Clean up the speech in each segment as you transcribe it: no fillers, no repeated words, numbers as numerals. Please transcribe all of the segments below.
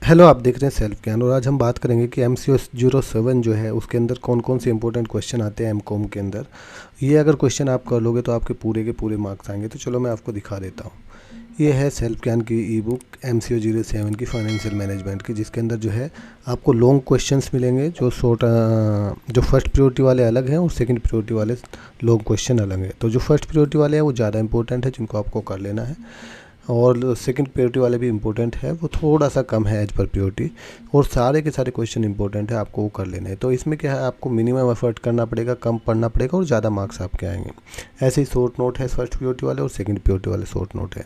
Hello, आप देख रहे हैं सेल्फ ज्ञान और आज हम बात करेंगे कि MCO 07 जो है उसके अंदर कौन कौन से इंपॉर्टेंट क्वेश्चन आते हैं एमकॉम के अंदर। ये अगर क्वेश्चन आप कर लोगे तो आपके पूरे के पूरे मार्क्स आएंगे। तो चलो मैं आपको दिखा देता हूँ। ये है सेल्फ ज्ञान की ई बुक MCO 07 की फाइनेंशियल मैनेजमेंट की, जिसके अंदर जो है आपको लॉन्ग क्वेश्चंस मिलेंगे जो जो फर्स्ट प्रायोरिटी वाले अलग हैं और सेकंड प्रायोरिटी वाले लॉन्ग क्वेश्चन अलग हैं। तो जो फर्स्ट प्रायोरिटी वाले हैं वो ज़्यादा इंपॉर्टेंट है, जिनको आपको कर लेना है, और सेकंड प्रायोरिटी वाले भी इम्पोर्टेंट है, वो थोड़ा सा कम है एज पर प्रायोरिटी, और सारे के सारे क्वेश्चन इंपॉर्टेंट है, आपको वो कर लेने हैं। तो इसमें क्या है, आपको मिनिमम एफर्ट करना पड़ेगा, कम पढ़ना पड़ेगा और ज़्यादा मार्क्स आपके आएंगे। ऐसे ही शॉर्ट नोट है फर्स्ट प्रायोरिटी वाले और सेकंड प्रायोरिटी वाले शॉर्ट नोट है।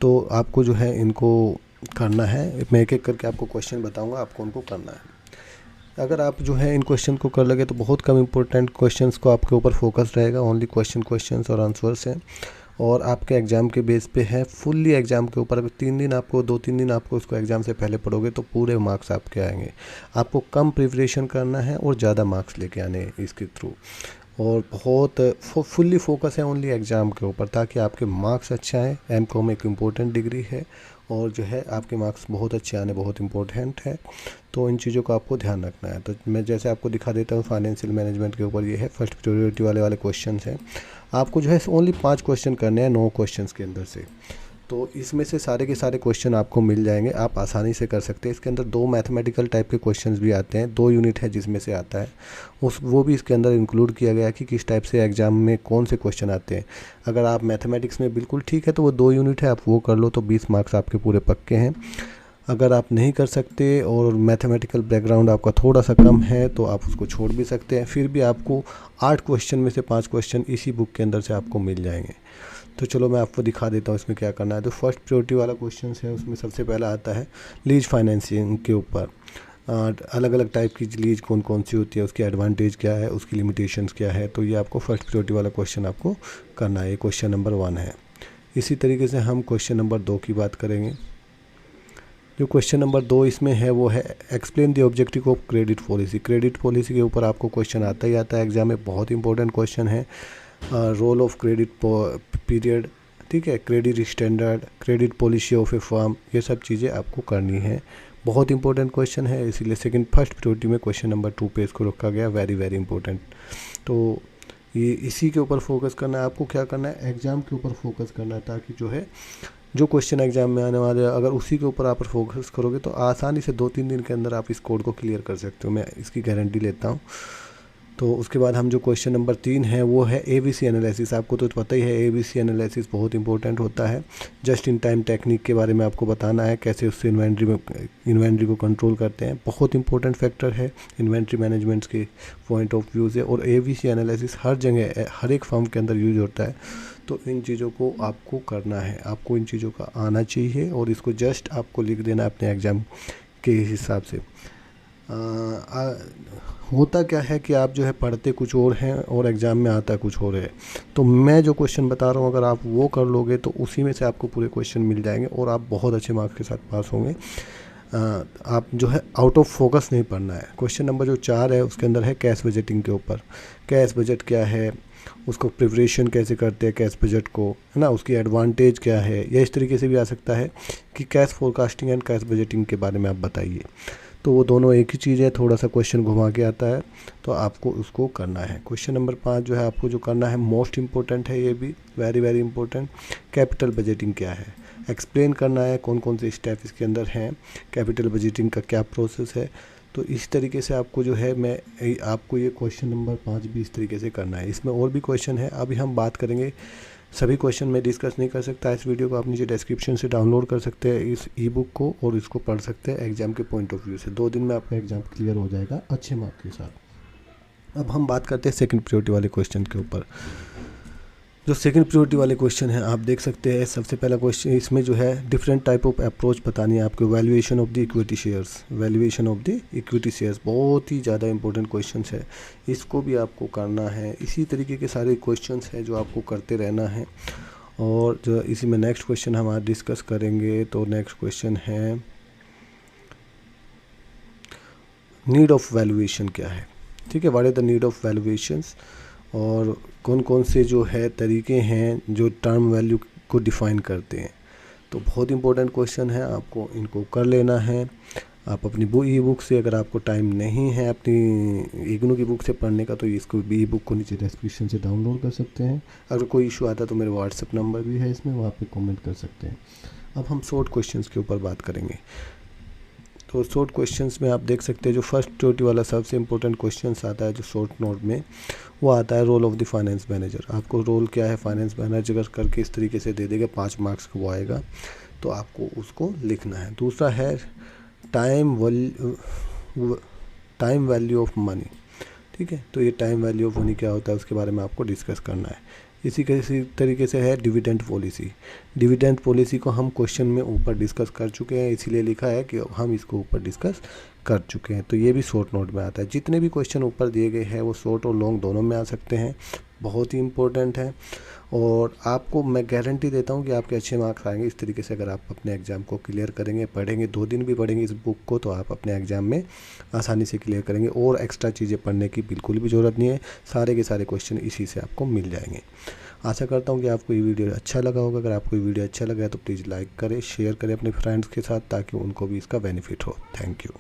तो आपको जो है इनको करना है। मैं एक एक करके आपको क्वेश्चन बताऊँगा, आपको उनको करना है। अगर आप जो है इन क्वेश्चन को कर लगे तो बहुत कम इंपॉर्टेंट क्वेश्चंस को आपके ऊपर फोकस रहेगा, ओनली क्वेश्चंस और आंसर्स हैं, और आपके एग्ज़ाम के बेस पे है फुल्ली एग्ज़ाम के ऊपर। अगर 3 दिन आपको 2-3 दिन आपको उसको एग्ज़ाम से पहले पढ़ोगे तो पूरे मार्क्स आपके आएंगे। आपको कम प्रिपरेशन करना है और ज़्यादा मार्क्स लेके आने हैं इसके थ्रू, और बहुत फुल्ली फोकस है ओनली एग्ज़ाम के ऊपर, ताकि आपके मार्क्स अच्छे आएँ। एमकॉम एक इम्पोर्टेंट डिग्री है और जो है आपके मार्क्स बहुत अच्छे आने बहुत इंपॉर्टेंट है। तो इन चीज़ों का आपको ध्यान रखना है। तो मैं जैसे आपको दिखा देता हूँ, फाइनेंशियल मैनेजमेंट के ऊपर ये है फर्स्ट प्रायोरिटी वाले क्वेश्चन हैं। आपको जो है ओनली 5 क्वेश्चन करने हैं 9 क्वेश्चंस के अंदर से। तो इसमें से सारे के सारे क्वेश्चन आपको मिल जाएंगे, आप आसानी से कर सकते हैं। इसके अंदर 2 मैथमेटिकल टाइप के क्वेश्चंस भी आते हैं, 2 यूनिट है जिसमें से आता है, वो भी इसके अंदर इंक्लूड किया गया है कि किस टाइप से एग्ज़ाम में कौन से क्वेश्चन आते हैं। अगर आप मैथमेटिक्स में बिल्कुल ठीक है तो वो 2 यूनिट है, आप वो कर लो तो 20 मार्क्स आपके पूरे पक्के हैं। अगर आप नहीं कर सकते और मैथमेटिकल बैकग्राउंड आपका थोड़ा सा कम है तो आप उसको छोड़ भी सकते हैं, फिर भी आपको 8 क्वेश्चन में से 5 क्वेश्चन इसी बुक के अंदर से आपको मिल जाएंगे। तो चलो मैं आपको दिखा देता हूँ इसमें क्या करना है। तो फर्स्ट प्रायोरिटी वाला क्वेश्चन है, उसमें सबसे पहला आता है लीज फाइनेंसिंग के ऊपर। अलग अलग टाइप की लीज कौन कौन सी होती है, उसकी एडवांटेज क्या है, उसकी लिमिटेशंस क्या है। तो ये आपको फर्स्ट प्रायोरिटी वाला क्वेश्चन आपको करना है, ये क्वेश्चन नंबर 1 है। इसी तरीके से हम क्वेश्चन नंबर 2 की बात करेंगे। जो क्वेश्चन नंबर 2 इसमें है वो है explain the objective of credit policy. Credit policy के ऊपर आपको क्वेश्चन आता ही आता है एग्जाम में, बहुत इंपॉर्टेंट क्वेश्चन है। रोल ऑफ क्रेडिट पीरियड, ठीक है, credit standard, credit policy of A firm, ये सब चीज़ें आपको करनी है। बहुत इंपॉर्टेंट क्वेश्चन है, इसीलिए फर्स्ट प्रायोरिटी में क्वेश्चन नंबर 2 पे इसको रखा गया, वेरी वेरी इंपॉर्टेंट। तो ये इसी के ऊपर फोकस करना है। आपको क्या करना है, एग्ज़ाम के ऊपर फोकस करना है, ताकि जो है जो क्वेश्चन एग्जाम में आने वाले अगर उसी के ऊपर आप फोकस करोगे तो आसानी से 2-3 दिन के अंदर आप इस कोड को क्लियर कर सकते हो, मैं इसकी गारंटी लेता हूँ। तो उसके बाद हम जो क्वेश्चन नंबर 3 है वो है ABC एनालिसिस। आपको तो पता ही है ABC एनालिसिस बहुत इंपॉर्टेंट होता है। जस्ट इन टाइम टेक्निक के बारे में आपको बताना है, कैसे उससे इन्वेंट्री को कंट्रोल करते हैं। बहुत इंपॉर्टेंट फैक्टर है इन्वेंट्री मैनेजमेंट के पॉइंट ऑफ व्यू से, और ABC एनालिसिस हर जगह हर एक फर्म के अंदर यूज होता है। तो इन चीज़ों को आपको करना है, आपको इन चीज़ों का आना चाहिए, और इसको जस्ट आपको लिख देना है अपने एग्ज़ाम के हिसाब से। होता क्या है कि आप जो है पढ़ते कुछ और हैं और एग्ज़ाम में आता कुछ और है। तो मैं जो क्वेश्चन बता रहा हूँ अगर आप वो कर लोगे तो उसी में से आपको पूरे क्वेश्चन मिल जाएंगे और आप बहुत अच्छे मार्क्स के साथ पास होंगे। आप जो है आउट ऑफ फोकस नहीं पढ़ना है। क्वेश्चन नंबर जो 4 है उसके अंदर है कैश बजटिंग के ऊपर। कैश बजट क्या है, उसको प्रिपरेशन कैसे करते हैं कैश बजट को, है ना, उसकी एडवांटेज क्या है, या इस तरीके से भी आ सकता है कि cash forecasting and cash budgeting के बारे में आप बताइए। तो वो दोनों एक ही चीज़ है, थोड़ा सा क्वेश्चन घुमा के आता है, तो आपको उसको करना है। क्वेश्चन नंबर 5 जो है आपको जो करना है मोस्ट इम्पोर्टेंट है, ये भी very very important. Capital budgeting क्या है, एक्सप्लेन करना है कौन कौन से स्टेप इसके अंदर हैं, कैपिटल बजटिंग का क्या प्रोसेस है। तो इस तरीके से आपको जो है आपको ये क्वेश्चन नंबर 5 भी इस तरीके से करना है। इसमें और भी क्वेश्चन है, अभी हम बात करेंगे। सभी क्वेश्चन मैं डिस्कस नहीं कर सकता। इस वीडियो को आप नीचे डिस्क्रिप्शन से डाउनलोड कर सकते हैं इस ई बुक को, और इसको पढ़ सकते हैं एग्जाम के पॉइंट ऑफ व्यू से। 2 दिन में आपका एग्जाम क्लियर हो जाएगा अच्छे मार्क्स के साथ। अब हम बात करते हैं सेकंड प्रायोरिटी वाले क्वेश्चन के ऊपर। जो सेकंड प्रायोरिटी वाले क्वेश्चन हैं आप देख सकते हैं, सबसे पहला क्वेश्चन इसमें जो है डिफरेंट टाइप ऑफ अप्रोच बतानी है आपको। Valuation of the equity shares, valuation of the equity shares बहुत ही ज़्यादा इंपॉर्टेंट क्वेश्चन है, इसको भी आपको करना है। इसी तरीके के सारे क्वेश्चन हैं जो आपको करते रहना है। और जो इसी में नेक्स्ट क्वेश्चन हम आज डिस्कस करेंगे, तो नेक्स्ट क्वेश्चन है नीड ऑफ वैल्यूएशन क्या है, ठीक है, what is the need of valuations, और कौन कौन से जो है तरीके हैं जो टर्म वैल्यू को डिफ़ाइन करते हैं। तो बहुत इंपॉर्टेंट क्वेश्चन है, आपको इनको कर लेना है। आप अपनी ई बुक से, अगर आपको टाइम नहीं है अपनी इग्नू की बुक से पढ़ने का, तो इसको ई बुक को नीचे डिस्क्रिप्शन से डाउनलोड कर सकते हैं। अगर कोई इशू आता है तो मेरे व्हाट्सएप नंबर भी है इसमें, वहाँ पे कमेंट कर सकते हैं। अब हम शॉर्ट क्वेश्चंस के ऊपर बात करेंगे। तो शॉर्ट क्वेश्चंस में आप देख सकते हैं जो फर्स्ट चोटी वाला सबसे इंपॉर्टेंट क्वेश्चंस आता है जो शॉर्ट नोट में, वो आता है role of the finance manager. आपको रोल क्या है फाइनेंस मैनेजर करके इस तरीके से दे देगा, 5 मार्क्स का वो आएगा, तो आपको उसको लिखना है। दूसरा है टाइम वैल्यू ऑफ मनी। ठीक है, तो ये टाइम वैल्यू ऑफ मनी क्या होता है उसके बारे में आपको डिस्कस करना है। इसी तरीके से है डिविडेंड पॉलिसी। डिविडेंड पॉलिसी को हम क्वेश्चन में ऊपर डिस्कस कर चुके हैं, इसीलिए लिखा है कि हम इसको ऊपर डिस्कस कर चुके हैं। तो ये भी शॉर्ट नोट में आता है। जितने भी क्वेश्चन ऊपर दिए गए हैं वो शॉर्ट और लॉन्ग दोनों में आ सकते हैं, बहुत ही इंपॉर्टेंट है। और आपको मैं गारंटी देता हूँ कि आपके अच्छे मार्क्स आएंगे इस तरीके से। अगर आप अपने एग्ज़ाम को क्लियर करेंगे, पढ़ेंगे, 2 दिन भी पढ़ेंगे इस बुक को, तो आप अपने एग्ज़ाम में आसानी से क्लियर करेंगे। और एक्स्ट्रा चीज़ें पढ़ने की बिल्कुल भी ज़रूरत नहीं है, सारे के सारे क्वेश्चन इसी से आपको मिल जाएंगे। आशा करता हूँ कि आपको ये वीडियो अच्छा लगा होगा। अगर आपको ये वीडियो अच्छा लगा है तो प्लीज़ लाइक करें, शेयर करें अपने फ्रेंड्स के साथ, ताकि उनको भी इसका बेनिफिट हो। Thank you.